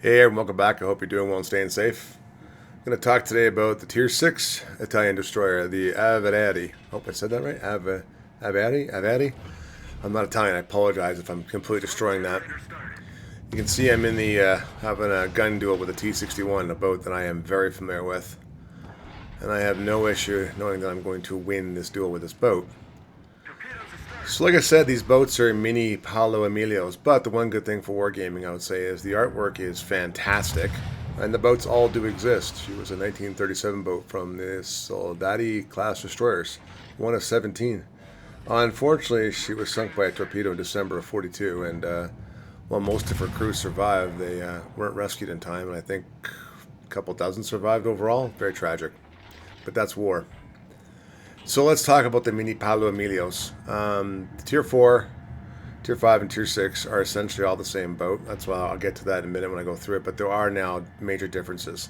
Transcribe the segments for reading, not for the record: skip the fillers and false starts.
Hey everyone, welcome back. I hope you're doing well and staying safe. I'm going to talk today about the Tier 6 Italian Destroyer, the Aviere. Hope I said that right. Aviere? Aviere? I'm not Italian. I apologize if I'm completely destroying that. You can see I'm in the having a gun duel with a T-61, a boat that I am very familiar with. And I have no issue knowing that I'm going to win this duel with this boat. So like I said, these boats are mini Paolo Emilios, but the one good thing for wargaming, I would say, is the artwork is fantastic, and the boats all do exist. She was a 1937 boat from the Soldati class destroyers, one of 17. Unfortunately, she was sunk by a torpedo in December of 42, and while most of her crew survived, they weren't rescued in time, and I think a couple dozen survived overall. Very tragic, but that's war. So let's talk about the mini Paolo Emilios. Tier 4, Tier 5, and Tier 6 are essentially all the same boat. That's why I'll get to that in a minute when I go through it. But there are now major differences,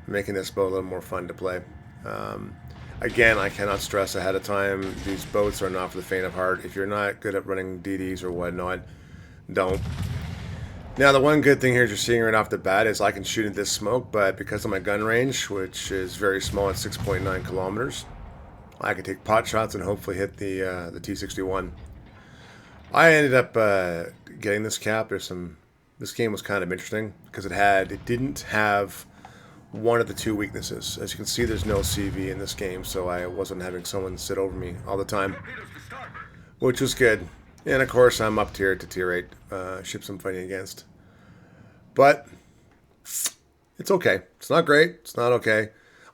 making this boat a little more fun to play. Again, I cannot stress ahead of time, these boats are not for the faint of heart. If you're not good at running DDs or whatnot, don't. Now, the one good thing here, as you're seeing right off the bat, is I can shoot at this smoke, but because of my gun range, which is very small at 6.9 kilometers, I can take pot shots and hopefully hit the T-61. I ended up getting this cap. This game was kind of interesting because it didn't have one of the two weaknesses. As you can see, there's no CV in this game, so I wasn't having someone sit over me all the time, which was good. And of course, I'm up tier to tier 8 ships I'm fighting against. But it's okay. It's not great. It's not okay.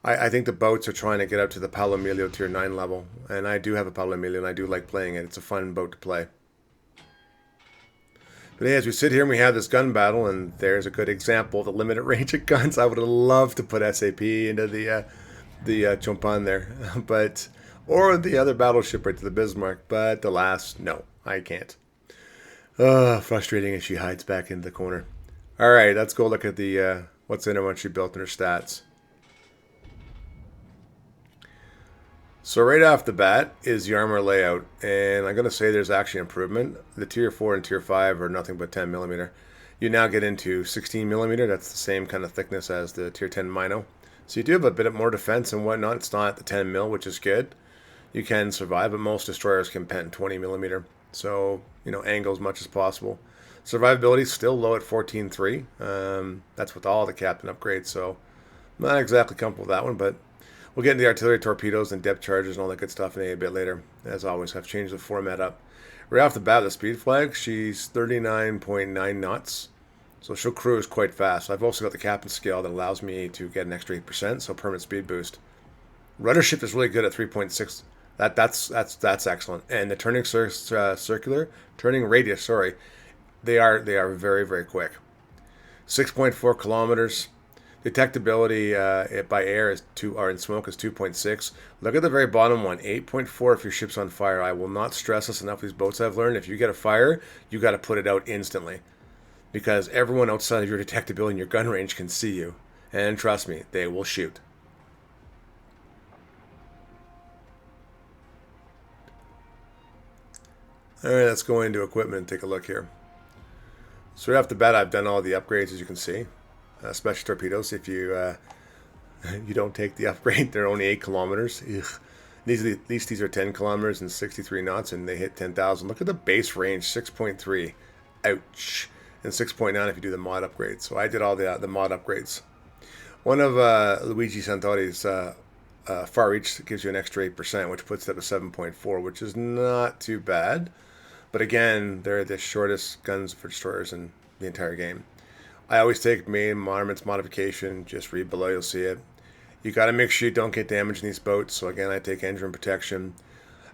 I think the boats are trying to get up to the Paolo Emilio tier 9 level, and I do have a Paolo Emilio, and I do like playing it. It's a fun boat to play. But hey, as we sit here and we have this gun battle, and there's a good example of the limited range of guns. I would have loved to put SAP into the Chompan there, or the other battleship right to the Bismarck, but alas, no, I can't. Frustrating as she hides back into the corner. All right, let's go look at the what's in her when she built in her stats. So right off the bat is the armor layout, and I'm going to say there's actually improvement. The Tier 4 and Tier 5 are nothing but 10 millimeter. You now get into 16 millimeter. That's the same kind of thickness as the Tier 10 Mino. So you do have a bit more defense and whatnot. It's not the 10 mil, which is good. You can survive, but most destroyers can pen 20 millimeter. So, angle as much as possible. Survivability is still low at 14.3. That's with all the captain upgrades, so I'm not exactly comfortable with that one, but we'll get into the artillery torpedoes and depth charges and all that good stuff in a bit later. As always, I've changed the format up. Right off the bat, the speed flag, she's 39.9 knots. So she'll cruise quite fast. I've also got the captain scale that allows me to get an extra 8%, so permanent speed boost. Rudder shift is really good at 3.6. That's excellent. And the turning radius, they are very, very quick. 6.4 kilometers. Detectability by air or in smoke is 2.6. Look at the very bottom one, 8.4 if your ship's on fire. I will not stress this enough. These boats I've learned, if you get a fire, you got to put it out instantly, because everyone outside of your detectability and your gun range can see you, and trust me, they will shoot. All right, let's go into equipment and take a look here. So right off the bat, I've done all the upgrades, as you can see. Special torpedoes, if you you don't take the upgrade, they're only 8 kilometers. Ugh. At least these are 10 kilometers and 63 knots, and they hit 10,000. Look at the base range, 6.3. Ouch. And 6.9 if you do the mod upgrades. So I did all the mod upgrades. One of Luigi Santori's far reach gives you an extra 8%, which puts it up to 7.4, which is not too bad. But again, they're the shortest guns for destroyers in the entire game. I always take main armaments modification. Just read below, you'll see it. You got to make sure you don't get damaged in these boats. So again, I take engine protection.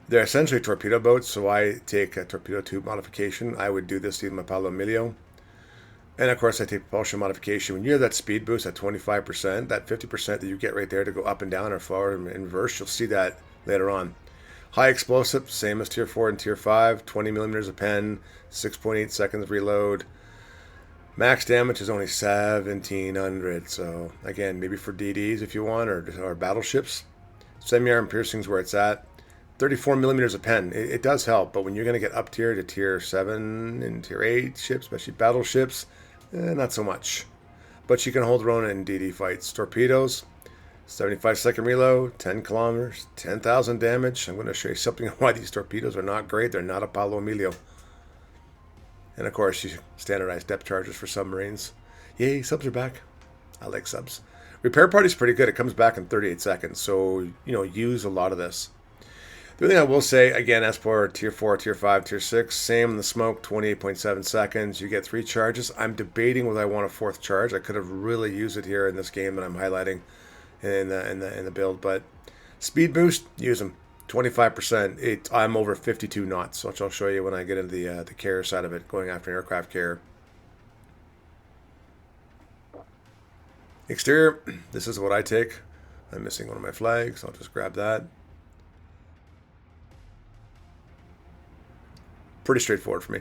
They're essentially torpedo boats, so I take a torpedo tube modification. I would do this to my Paolo Emilio. And of course, I take propulsion modification. When you have that speed boost at 25%, that 50% that you get right there to go up and down or forward and reverse, you'll see that later on. High explosive, same as Tier 4 and Tier 5, 20 millimeters a pen, 6.8 seconds reload. Max damage is only 1700, so again, maybe for DDs if you want, or battleships. Semi-arm piercing's where it's at. 34 millimeters a pen. It does help, but when you're going to get up tier to tier 7 and tier 8 ships, especially battleships, not so much. but she can hold her own in DD fights. Torpedoes, 75-second reload, 10 kilometers, 10,000 damage. I'm going to show you something on why these torpedoes are not great. They're not a Paolo Emilio. And of course, you standardized depth charges for submarines. Yay, subs are back. I like subs. Repair party's pretty good. It comes back in 38 seconds. So, use a lot of this. The only thing I will say, again, as for Tier 4, Tier 5, Tier 6, same in the smoke, 28.7 seconds. You get 3 charges. I'm debating whether I want a 4th charge. I could have really used it here in this game that I'm highlighting in the build. But speed boost, use them. 25%. I'm over 52 knots, which I'll show you when I get into the carrier side of it, going after an aircraft carrier. Exterior, this is what I take. I'm missing one of my flags. I'll just grab that. Pretty straightforward for me.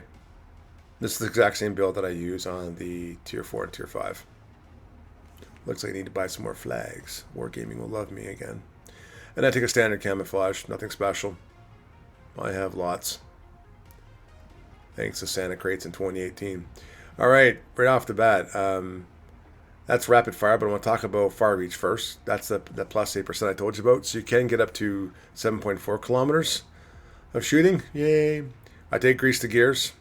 This is the exact same build that I use on the Tier 4 and Tier 5. Looks like I need to buy some more flags. Wargaming will love me again. And I take a standard camouflage, nothing special. I have lots. Thanks to Santa Crates in 2018. Alright, right off the bat, that's rapid fire, but I want to talk about far reach first. That's the plus 8% I told you about. So you can get up to 7.4 kilometers of shooting. Yay! I take grease to gears.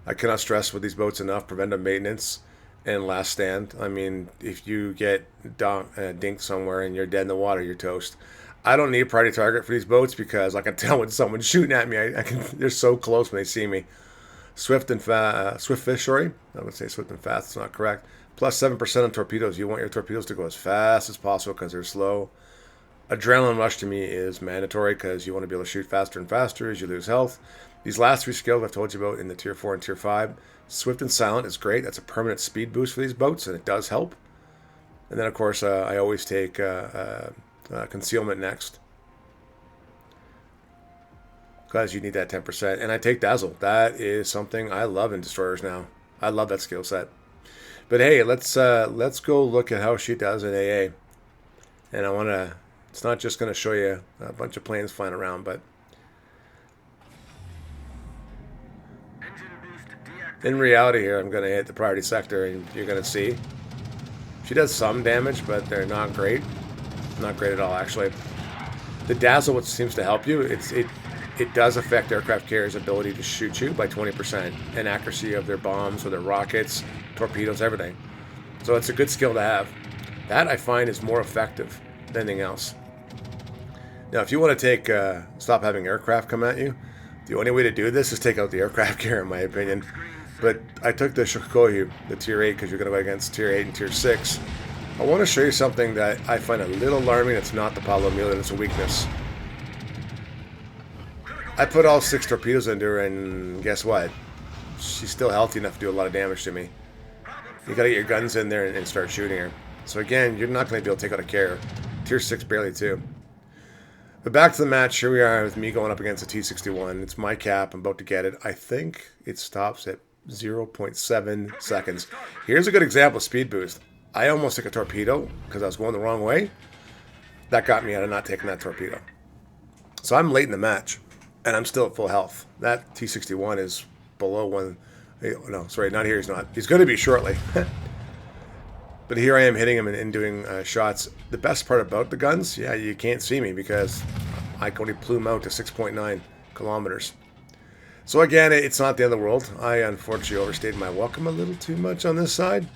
I cannot stress with these boats enough. Preventive maintenance and last stand. I mean, if you get dinked somewhere and you're dead in the water, you're toast. I don't need a priority target for these boats because I can tell when someone's shooting at me. They're so close when they see me. Swift fish, sorry. I would say swift and fast. It's not correct. Plus 7% on torpedoes. You want your torpedoes to go as fast as possible because they're slow. Adrenaline rush to me is mandatory because you want to be able to shoot faster and faster as you lose health. These last 3 skills I've told you about in the Tier 4 and Tier 5. Swift and silent is great. That's a permanent speed boost for these boats, and it does help. And then, of course, I always take concealment next, because you need that 10%. And I take dazzle. That is something I love in destroyers now. I love that skill set. But hey, let's go look at how she does in AA. And I want to. It's not just going to show you a bunch of planes flying around, but in reality here, I'm going to hit the priority sector, and you're going to see she does some damage, but they're not great. Not great at all, actually. The dazzle, which seems to help you, it does affect aircraft carriers' ability to shoot you by 20%, and accuracy of their bombs or their rockets, torpedoes, everything. So it's a good skill to have. That I find is more effective than anything else. Now, if you want to take stop having aircraft come at you, the only way to do this is take out the aircraft carrier, in my opinion. But I took the Shokoyu, the Tier 8, because you're going to go against Tier 8 and Tier 6. I want to show you something that I find a little alarming. It's not the Paolo Emilio, it's a weakness. I put all 6 torpedoes into her, and guess what? She's still healthy enough to do a lot of damage to me. You got to get your guns in there and start shooting her. So again, you're not going to be able to take out a carrier. Tier 6 barely too. But back to the match. Here we are with me going up against a T-61. It's my cap. I'm about to get it. I think it stops at 0.7 seconds. Here's a good example of speed boost. I almost took a torpedo because I was going the wrong way. That got me out of not taking that torpedo. So I'm late in the match, and I'm still at full health. That T-61 is below 1. No, sorry, not here. He's not. He's going to be shortly. But here I am hitting him and doing shots. The best part about the guns, yeah, you can't see me because I can only plume out to 6.9 kilometers. So again, it's not the end of the world. I unfortunately overstayed my welcome a little too much on this side.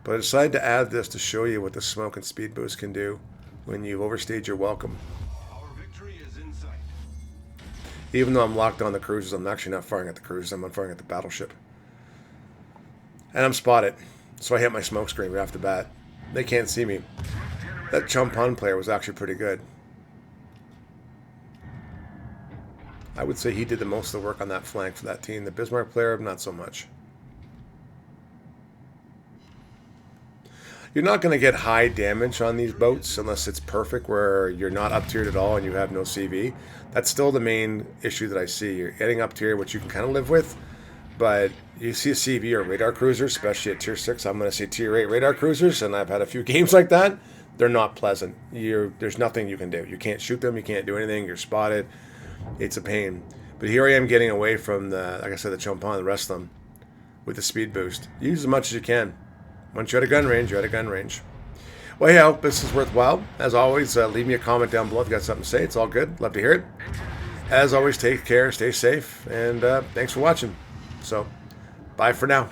But I decided to add this to show you what the smoke and speed boost can do when you've overstayed your welcome. Our victory is in sight. Even though I'm locked on the cruisers, I'm actually not firing at the cruisers. I'm firing at the battleship. And I'm spotted. So I hit my smoke screen right off the bat. They can't see me. That Chumpon player was actually pretty good. I would say he did the most of the work on that flank for that team. The Bismarck player, not so much. You're not going to get high damage on these boats unless it's perfect where you're not up-tiered at all and you have no CV. That's still the main issue that I see. You're getting up-tier, which you can kind of live with, but you see a CV or radar cruiser, especially at Tier 6. I'm going to say Tier 8 radar cruisers, and I've had a few games like that. They're not pleasant. There's nothing you can do. You can't shoot them. You can't do anything. You're spotted. It's a pain. But here I am getting away from like I said, the Chumpon, the rest of them, with the speed boost. Use as much as you can. Once you're at a gun range, you're at a gun range. Well, hey, I hope this is worthwhile. As always, leave me a comment down below if you got something to say. It's all good. Love to hear it. As always, take care, stay safe, and thanks for watching. So, bye for now.